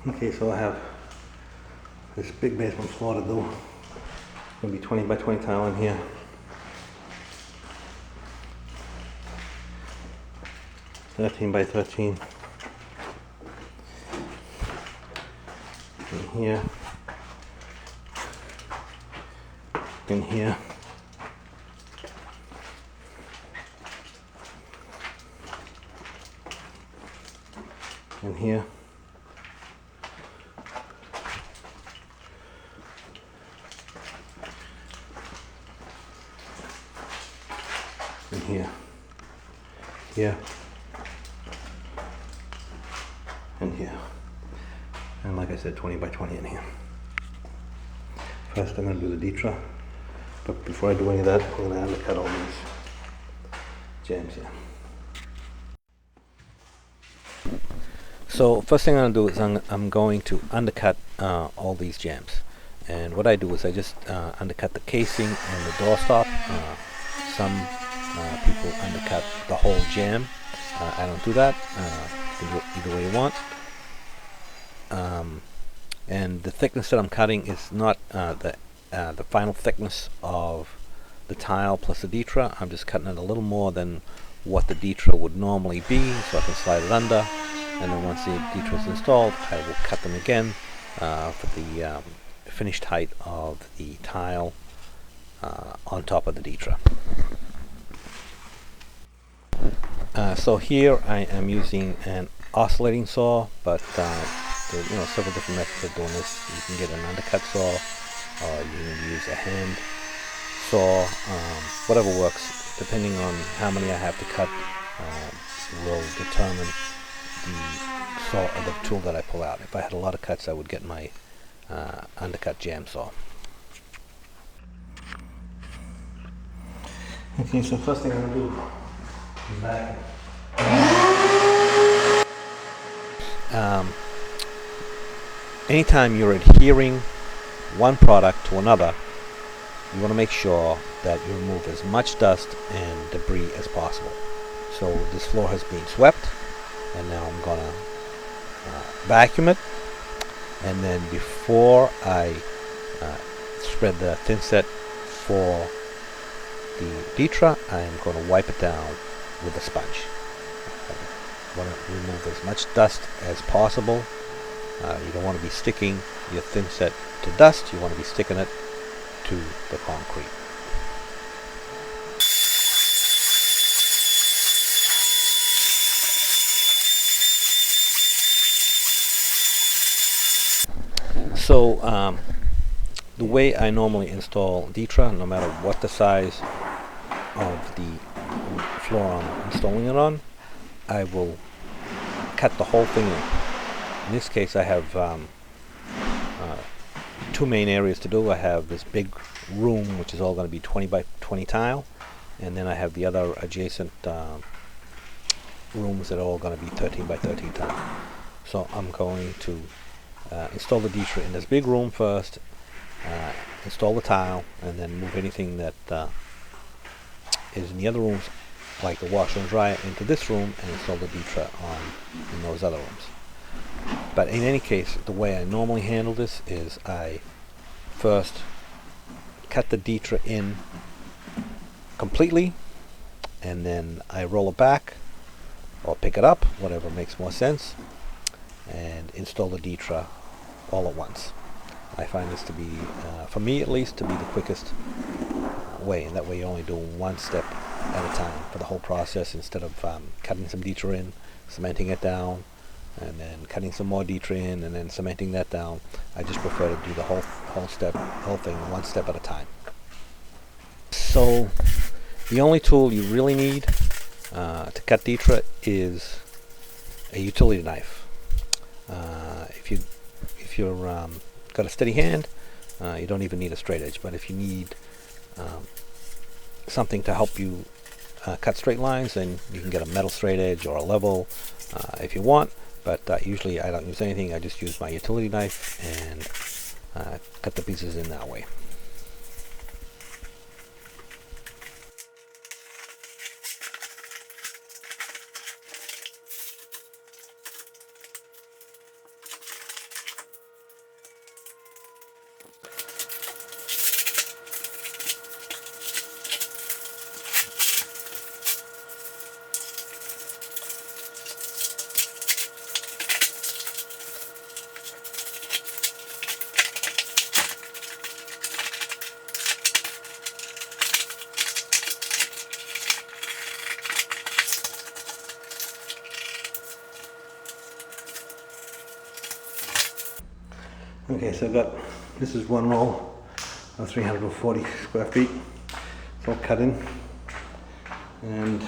Okay, so I have this big basement floor to do. It's gonna be 20 by 20 tile in here. 13 by 13. In here. In here. In here. In here. Here. And here. And like I said, 20 by 20 in here. First I'm going to do the detra, but before I do any of that, I'm going to undercut all these jambs here. So first thing I'm going to do is I'm going to undercut all these jambs. And what I do is I just undercut the casing and the doorstop. Some people undercut the whole jamb. I don't do that. You can do it either way you want. And the thickness that I'm cutting is not the final thickness of the tile plus the detra. I'm just cutting it a little more than what the detra would normally be, so I can slide it under. And then once the detra is installed, I will cut them again for the finished height of the tile on top of the detra. So here I am using an oscillating saw, but there are several different methods of doing this. You can get an undercut saw, or you can use a hand saw, whatever works, depending on how many I have to cut will determine the saw or the tool that I pull out. If I had a lot of cuts, I would get my undercut jam saw. Okay, so first thing I'm going to do is back. Anytime you're adhering one product to another, you want to make sure that you remove as much dust and debris as possible. So this floor has been swept, and now I'm going to vacuum it. And then before I spread the thinset for the detra, I'm going to wipe it down with a sponge. I want to remove as much dust as possible. You don't want to be sticking your thinset to dust. You want to be sticking it to the concrete. So the way I normally install detra, no matter what the size of the floor I'm installing it on, I will cut the whole thing in. In this case, I have two main areas to do. I have this big room, which is all going to be 20 by 20 tile, and then I have the other adjacent rooms that are all going to be 13 by 13 tile. So I'm going to install the detra in this big room first, install the tile, and then move anything that is in the other rooms, like the washer and dryer, into this room and install the detra in those other rooms. But in any case, the way I normally handle this is I first cut the detra in completely, and then I roll it back or pick it up, whatever makes more sense, and install the detra all at once. I find this to be, for me at least, to be the quickest way, and that way you only do one step at a time for the whole process, instead of cutting some detra in, cementing it down, and then cutting some more detra in, and then cementing that down. I just prefer to do the whole thing one step at a time. So the only tool you really need to cut detra is a utility knife. If you're got a steady hand, you don't even need a straight edge. But if you need something to help you cut straight lines, then you can get a metal straight edge or a level if you want. But usually I don't use anything. I just use my utility knife and cut the pieces in that way. Okay, so I've got, this is one roll of 340 square feet. It's all cut in, and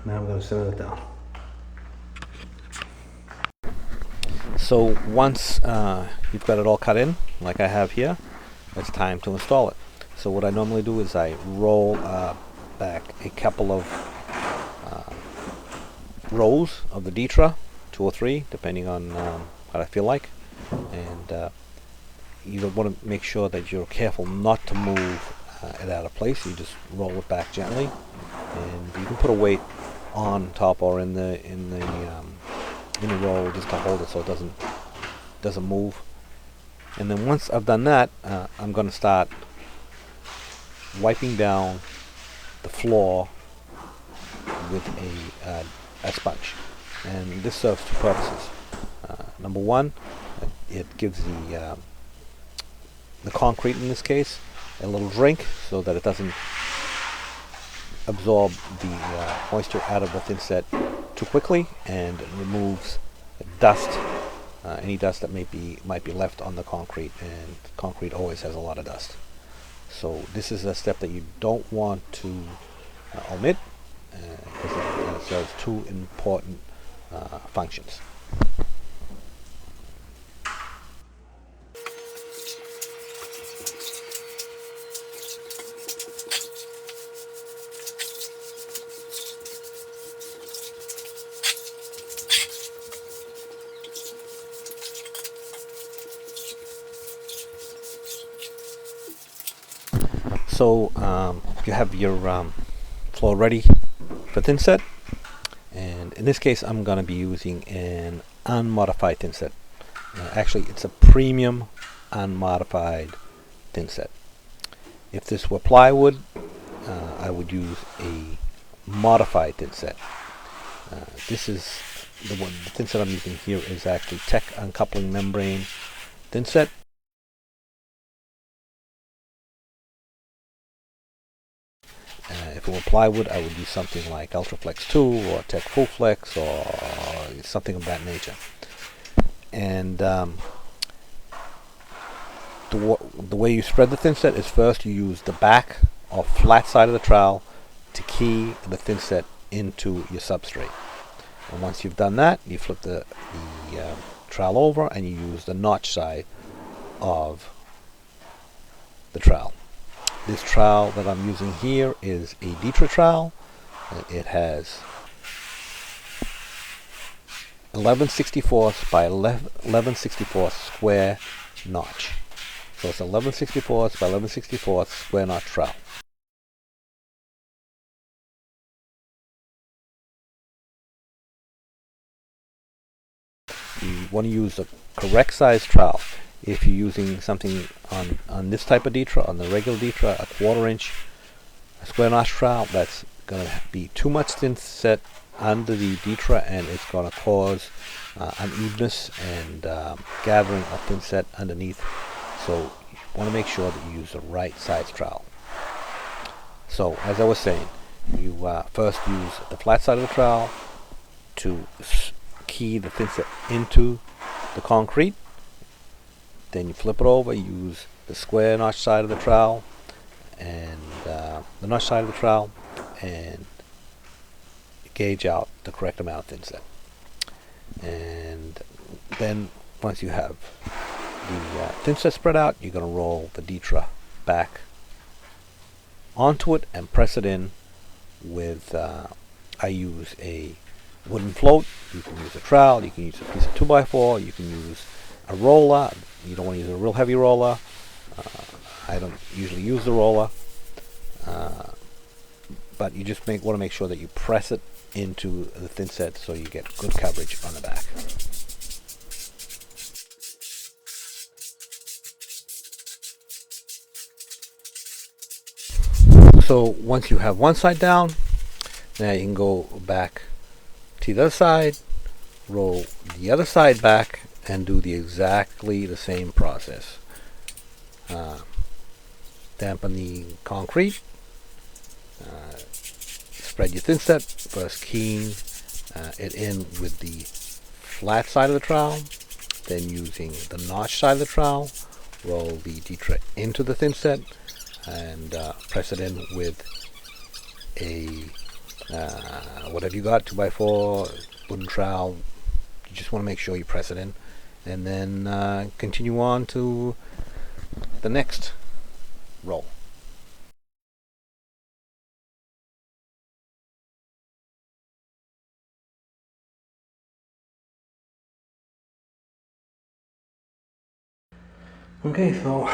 now I'm going to center it down. So once you've got it all cut in, like I have here, it's time to install it. So what I normally do is I roll back a couple of rows of the Ditra, 2 or 3, depending on what I feel like. And you want to make sure that you're careful not to move it out of place. You just roll it back gently, and you can put a weight on top or in the roll just to hold it so it doesn't move. And then once I've done that, I'm going to start wiping down the floor with a sponge. And this serves 2 purposes. Number one, it gives the concrete, in this case, a little drink so that it doesn't absorb the moisture out of the thinset too quickly, and it removes dust, any dust that might be left on the concrete, and concrete always has a lot of dust. So this is a step that you don't want to omit, because it serves 2 important functions. So you have your floor ready for thinset, and in this case I'm going to be using an unmodified thinset. Actually, it's a premium unmodified thinset. If this were plywood, I would use a modified thinset. This is the thinset I'm using here is actually Tech uncoupling membrane thinset. If it were plywood, I would use something like Ultraflex 2 or Tech Full Flex or something of that nature. And the way you spread the thinset is first you use the back or flat side of the trowel to key the thinset into your substrate. And once you've done that, you flip the trowel over and you use the notch side of the trowel. This trowel that I'm using here is a Detra trowel. It has 11/64 by 11/64 square notch. So it's 11/64 by 11/64 square notch trowel. You want to use the correct size trowel. If you're using something on this type of Detra, on the regular Detra, a 1/4 inch square notch trowel, that's going to be too much thinset under the Detra, and it's going to cause unevenness and gathering of thinset underneath. So you want to make sure that you use the right size trowel. So as I was saying, you first use the flat side of the trowel to key the thinset into the concrete. Then you flip it over, use the square notch side of the trowel and the notch side of the trowel, and gauge out the correct amount of thinset. And then once you have the thinset spread out, you're going to roll the Detra back onto it and press it in with, I use a wooden float. You can use a trowel, you can use a piece of 2x4, you can use a roller. You don't want to use a real heavy roller. I don't usually use the roller, but you just want to make sure that you press it into the thinset so you get good coverage on the back. So once you have one side down, now you can go back to the other side, roll the other side back, and do exactly the same process. Dampen the concrete, spread your thinset, first keying it in with the flat side of the trowel, then using the notch side of the trowel, roll the detra into the thinset and press it in with a whatever you got, 2x4 wooden trowel. You just want to make sure you press it in, and then continue on to the next roll. Okay, so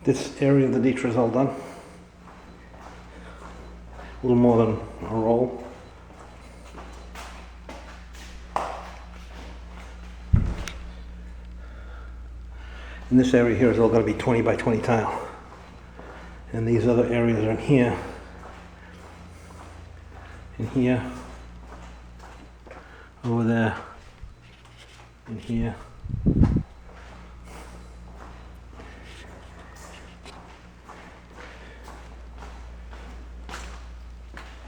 this area of the detra is all done. A little more than a roll. And this area here is all going to be 20 by 20 tile. And these other areas are in here, over there, in here.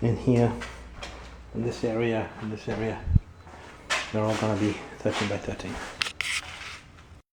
In here, in this area, they're all going to be 13 by 13.